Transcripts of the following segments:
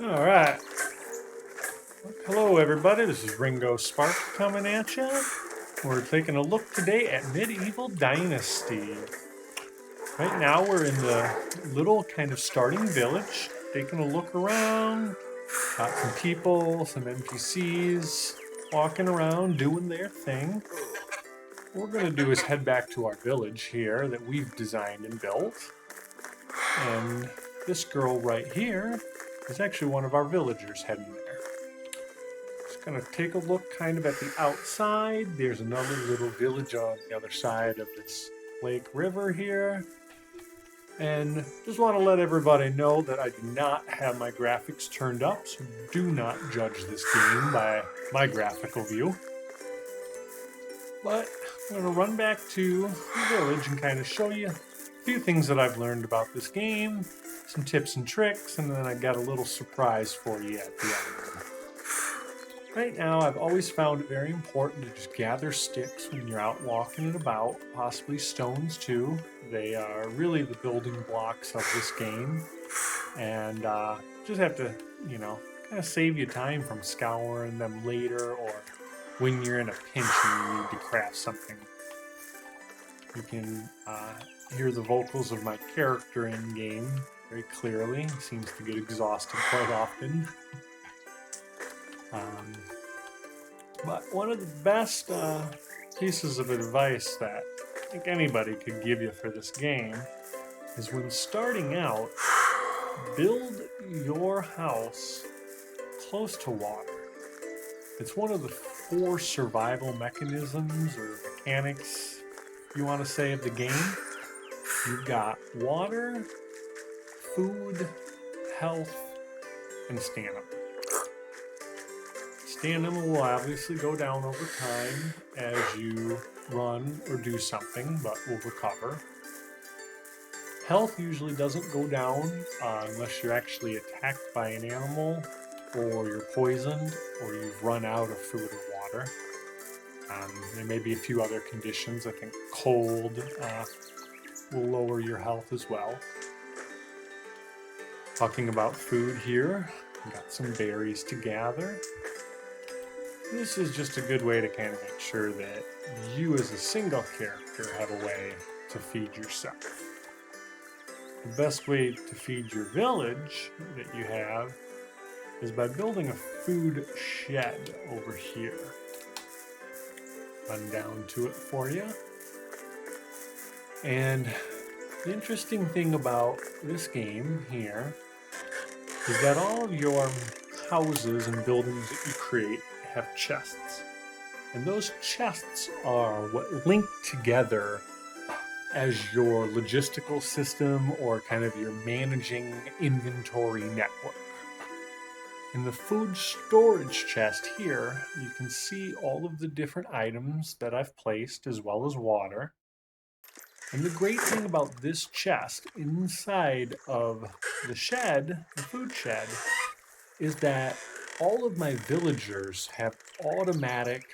All right. Hello, everybody. This is Ringo Spark coming at you. We're taking a look today at Medieval Dynasty. Right now, we're in the little kind of starting village, taking a look around. Got some people, some NPCs walking around doing their thing. What we're going to do is head back to our village here that we've designed and built. And this girl right here is actually one of our villagers heading there. Just gonna take a look kind of at the outside. There's another little village on the other side of this lake river here. And just want to let everybody know that I do not have my graphics turned up, so do not judge this game by my graphical view. But I'm going to run back to the village and kind of show you a few things that I've learned about this game, some tips and tricks, and then I got a little surprise for you at the end. Right now, I've always found it very important to just gather sticks when you're out walking and about, possibly stones too. They are really the building blocks of this game, and just have to, kind of save you time from scouring them later or when you're in a pinch and you need to craft something. You can hear the vocals of my character in game very clearly. He seems to get exhausted quite often. But one of the best pieces of advice that I think anybody could give you for this game is when starting out, build your house close to water. It's one of the 4 survival mechanisms or mechanics, you want to say, of the game. You've got water, food, health, and stamina. Stamina will obviously go down over time as you run or do something, but will recover. Health usually doesn't go down unless you're actually attacked by an animal, or you're poisoned, or you've run out of food or water. There may be a few other conditions. I think cold will lower your health as well. Talking about food here, we got some berries to gather. This is just a good way to kind of make sure that you as a single character have a way to feed yourself. The best way to feed your village that you have is by building a food shed over here. Run down to it for you. And the interesting thing about this game here is that all of your houses and buildings that you create have chests. And those chests are what link together as your logistical system or kind of your managing inventory network. In the food storage chest here, you can see all of the different items that I've placed as well as water. And the great thing about this chest inside of the shed, the food shed, is that all of my villagers have automatic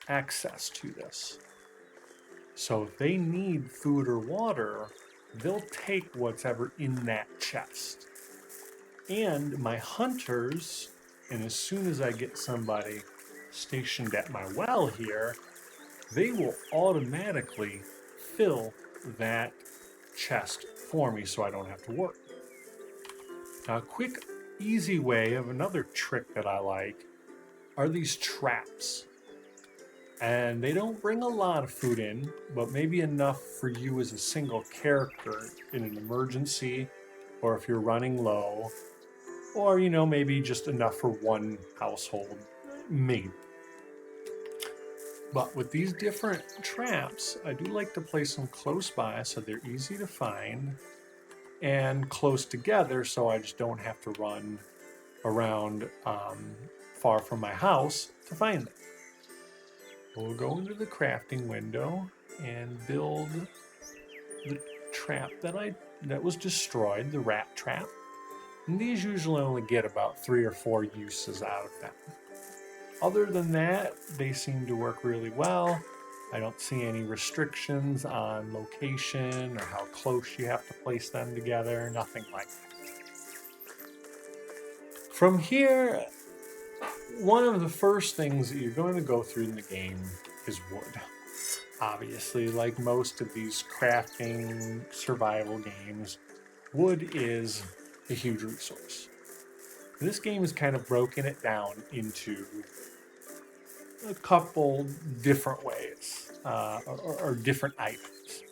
access to this. So if they need food or water, they'll take what's ever in that chest. And my hunters, and as soon as I get somebody stationed at my well here, they will automatically fill that chest for me so I don't have to work. Now, a quick, easy way of another trick that I like are these traps. And they don't bring a lot of food in, but maybe enough for you as a single character in an emergency, or if you're running low, or maybe just enough for one household, maybe. But with these different traps, I do like to place them close by so they're easy to find and close together so I just don't have to run around far from my house to find them. We'll go into the crafting window and build the trap that was destroyed, the rat trap. And these usually only get about 3 or 4 uses out of them. Other than that, they seem to work really well. I don't see any restrictions on location or how close you have to place them together, nothing like that. From here, one of the first things that you're going to go through in the game is wood. Obviously, like most of these crafting survival games, wood is a huge resource. This game has kind of broken it down into a couple different ways, or different items.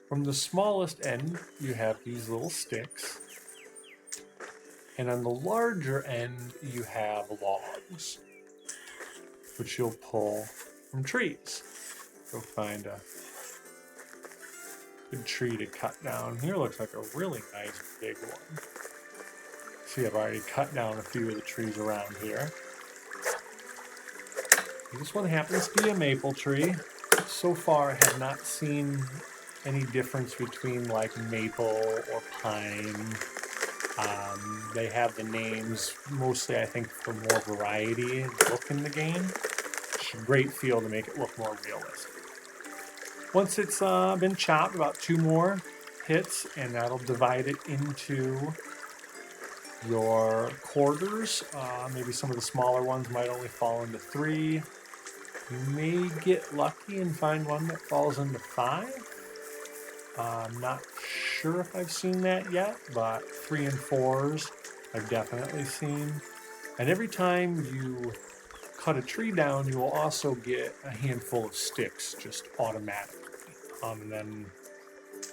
From the smallest end, you have these little sticks, and on the larger end, you have logs, which you'll pull from trees. Go find a good tree to cut down. Here looks like a really nice big one. See, I've already cut down a few of the trees around here. This one happens to be a maple tree. So far, I have not seen any difference between like maple or pine. They have the names mostly, I think, for more variety and look in the game. It's a great feel to make it look more realistic. Once it's been chopped, about 2 more hits, and that'll divide it into your quarters. Maybe some of the smaller ones might only fall into 3. You may get lucky and find one that falls into 5. I'm not sure if I've seen that yet, but 3 and 4s I've definitely seen. And every time you cut a tree down, you will also get a handful of sticks just automatically. And then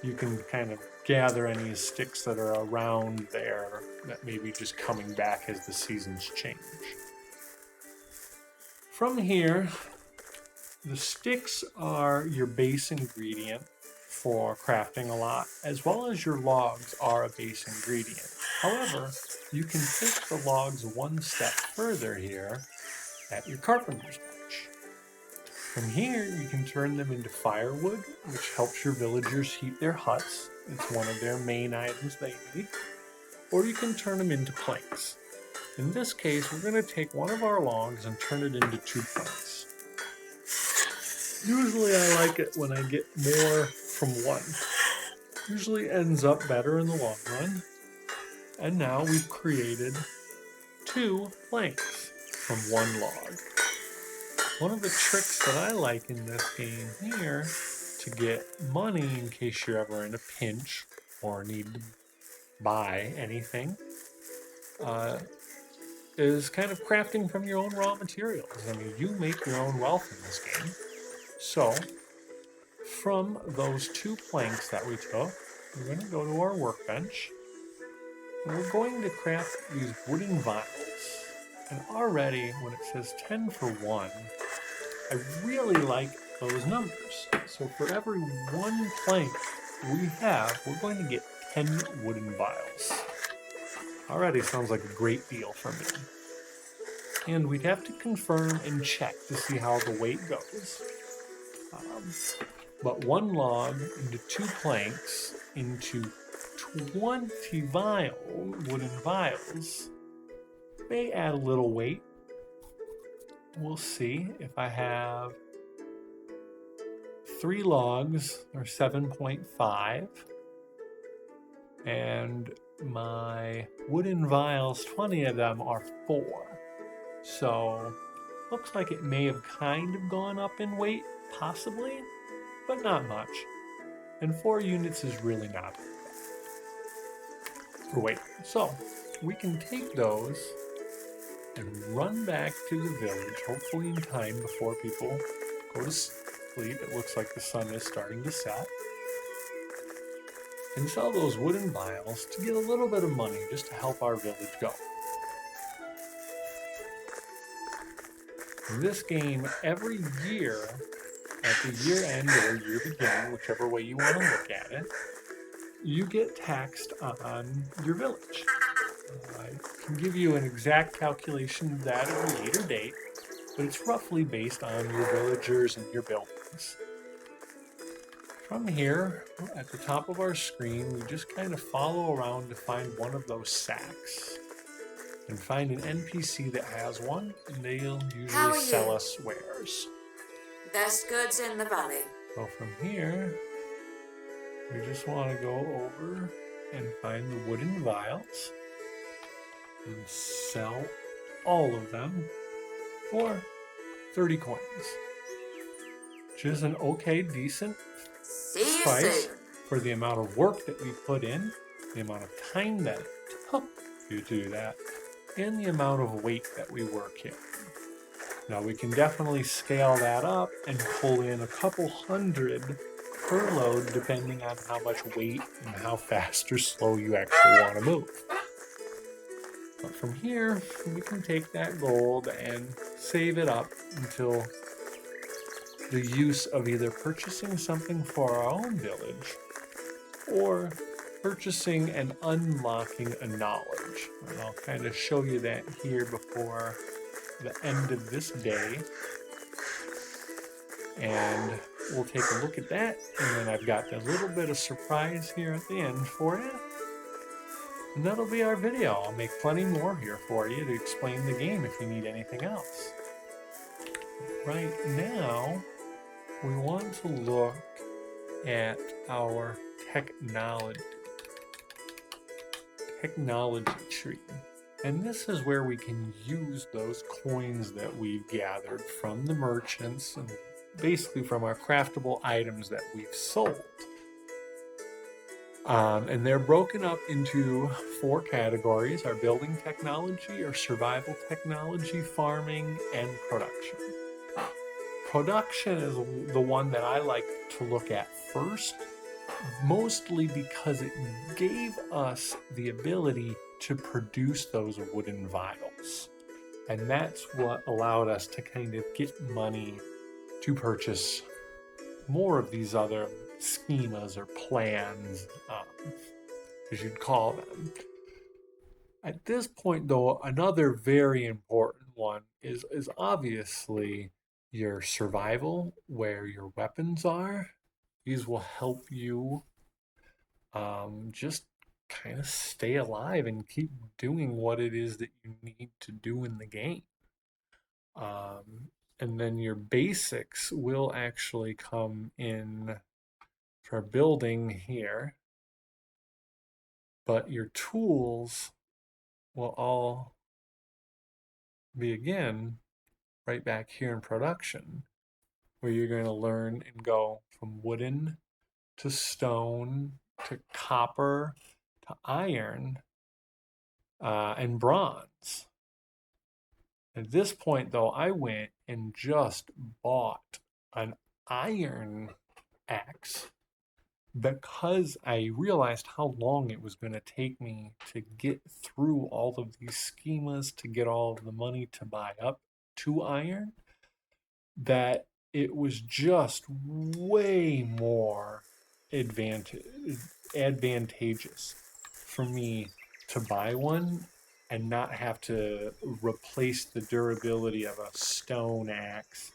you can kind of gather any sticks that are around there that may be just coming back as the seasons change. From here, the sticks are your base ingredient for crafting a lot, as well as your logs are a base ingredient. However, you can take the logs one step further here at your carpenter's bench. From here, you can turn them into firewood, which helps your villagers heat their huts. It's one of their main items they need. Or you can turn them into planks. In this case, we're going to take one of our logs and turn it into 2 planks. Usually I like it when I get more from one. Usually ends up better in the long run. And now we've created 2 planks from 1 log. One of the tricks that I like in this game here to get money in case you're ever in a pinch or need to buy anything is kind of crafting from your own raw materials. I mean, you make your own wealth in this game. So, from those 2 planks that we took, we're going to go to our workbench, and we're going to craft these wooden vials. And already, when it says 10 for 1, I really like those numbers. So for every 1 plank we have, we're going to get 10 wooden vials. Already sounds like a great deal for me. And we'd have to confirm and check to see how the weight goes. But 1 log into 2 planks into 20 wooden vials may add a little weight. We'll see. If I have 3 logs or 7.5 and my wooden vials, 20 of them are 4. So looks like it may have kind of gone up in weight, possibly, but not much. And 4 units is really not bad for weight. So we can take those and run back to the village, hopefully in time before people go to sleep. It looks like the sun is starting to set. And sell those wooden vials to get a little bit of money just to help our village go. In this game, every year, at the year end or year beginning, whichever way you want to look at it, you get taxed on your village. I can give you an exact calculation of that at a later date, but it's roughly based on your villagers and your buildings. From here, at the top of our screen, we just kind of follow around to find one of those sacks. And find an NPC that has one, and they'll usually sell us wares. Best goods in the valley. So from here, we just want to go over and find the wooden vials. and sell all of them for 30 coins, which is an okay, decent See you price soon. for the amount of work that we put in, the amount of time that it took you to do that, and the amount of weight that we were carrying. Now we can definitely scale that up and pull in a couple hundred per load depending on how much weight and how fast or slow you actually want to move. But from here, we can take that gold and save it up until the use of either purchasing something for our own village or purchasing and unlocking a knowledge. And I'll kind of show you that here before the end of this day. And we'll take a look at that, and then I've got a little bit of surprise here at the end for you. And that'll be our video. I'll make plenty more here for you to explain the game if you need anything else. Right now, we want to look at our technology tree. And this is where we can use those coins that we've gathered from the merchants and basically from our craftable items that we've sold. And they're broken up into 4 categories: our building technology, our survival technology, farming, and production. Production is the one that I like to look at first, mostly because it gave us the ability to produce those wooden vials. And that's what allowed us to kind of get money to purchase more of these other schemas or plans, as you'd call them. At this point, though, another very important one is obviously your survival, where your weapons are. These will help you just kind of stay alive and keep doing what it is that you need to do in the game. And then your basics will actually come in for building here, but your tools will all be again right back here in production, where you're going to learn and go from wooden to stone to copper to iron and bronze. At this point, though, I went and just bought an iron axe because I realized how long it was going to take me to get through all of these schemas to get all of the money to buy up to iron, that it was just way more advantageous for me to buy one and not have to replace the durability of a stone axe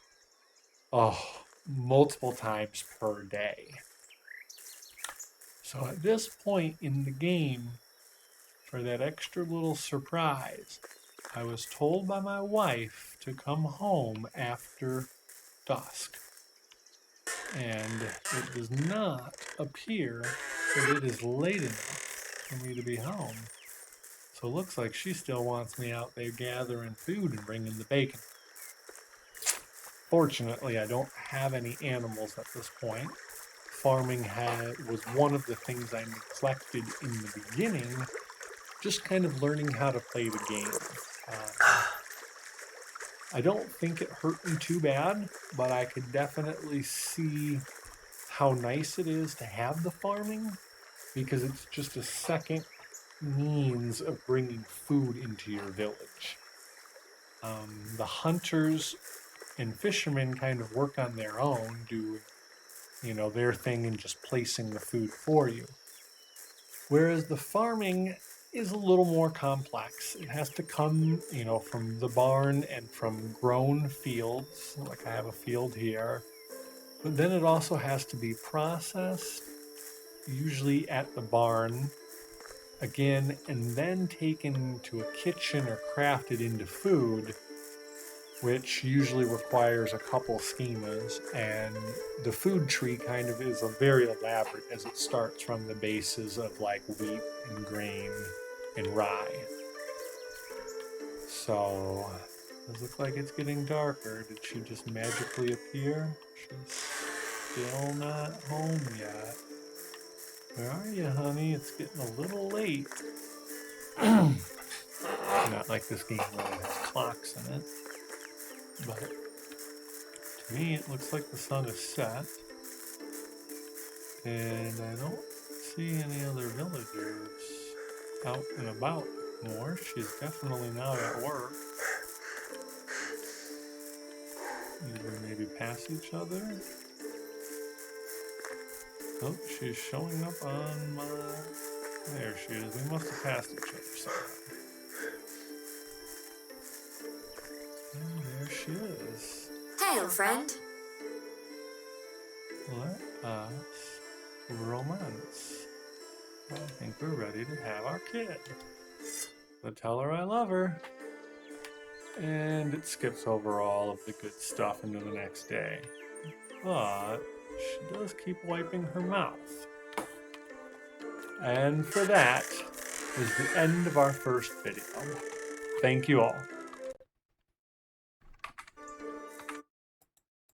multiple times per day. So at this point in the game, for that extra little surprise, I was told by my wife to come home after dusk. And it does not appear that it is late enough for me to be home. So it looks like she still wants me out there gathering food and bringing the bacon. Fortunately, I don't have any animals at this point. Farming was one of the things I neglected in the beginning, just kind of learning how to play the game. I don't think it hurt me too bad, but I could definitely see how nice it is to have the farming, because it's just a second means of bringing food into your village. The hunters and fishermen kind of work on their own, do their thing and just placing the food for you. Whereas the farming is a little more complex. It has to come, from the barn and from grown fields, like I have a field here. But then it also has to be processed, usually at the barn, again, and then taken to a kitchen or crafted into food, which usually requires a couple schemas. And the food tree kind of is a very elaborate, as it starts from the bases of like wheat and grain and rye. So, does look like it's getting darker. Did she just magically appear? She's still not home yet. Where are you, honey? It's getting a little late. Not like this game really has clocks in it. But to me, it looks like the sun is set. And I don't see any other villagers out and about more. She's definitely not at work. Either maybe pass each other. Oh, she's showing up on my... There she is. We must have passed each other somehow. And there she is. Hail, friend. Let us romance. I think we're ready to have our kid. But tell her I love her. And it skips over all of the good stuff into the next day. But she does keep wiping her mouth. And for that is the end of our first video. Thank you all.